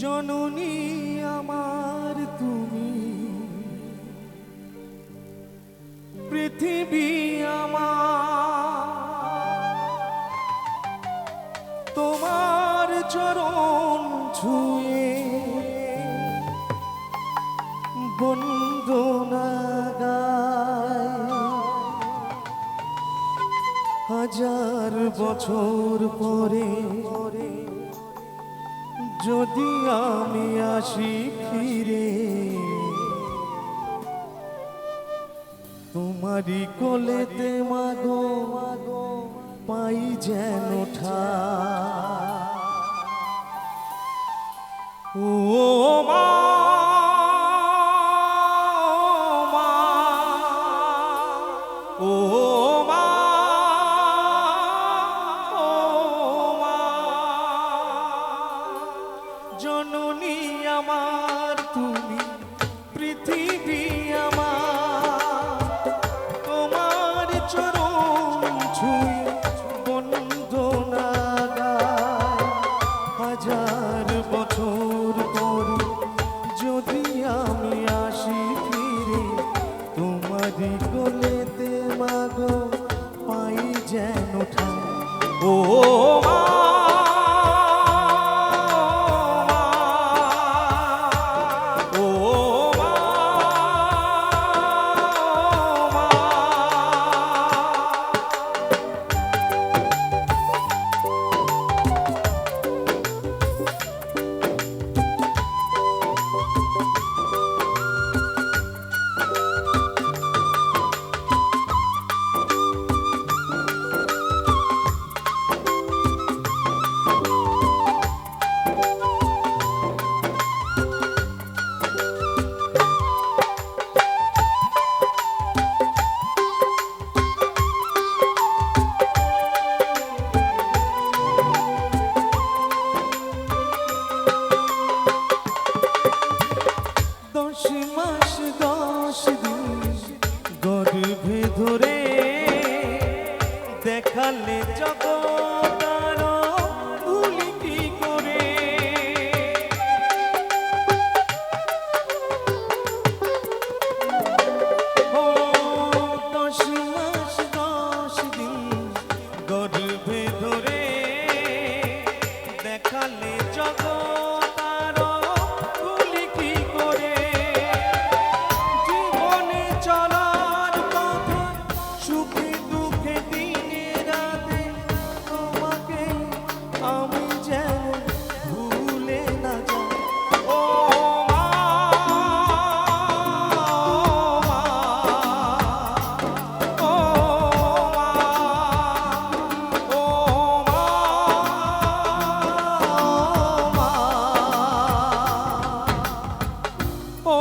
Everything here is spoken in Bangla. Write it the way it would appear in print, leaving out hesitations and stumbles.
জননী আমার তুমি, পৃথিবী আমার, তোমার চরণ ছুঁয়ে বন্দনা গায়। হাজার বছর পরে যদি আমি আসি ফিরে, তোমারি কোলেতে মাগো পাই যেন ঠাই। ও মা, ও মা, জননী আমার তুমি, পৃথিবী আমার, তোমার চরণ ছুঁয়ে বন্দনা গায়। হাজার বছর পরে যদি আমি আসি ফিরে, তোমারই কোলেতে মাগো পাই যেন ঠাই। ও মা, গর্ভে ধরে দেখালে জগৎ আরো ভুলি কি করে। ও 10 মাস 10 দিন গর্ভে ধরে দেখালে জগৎ আরো ভুলি কি করে। জীবনে চলার পথে সুখে দুঃখে দিনে রাতে তোমাকে আমি যেন ভুলে না যাই। ও মা, ও মা, ও মা, ও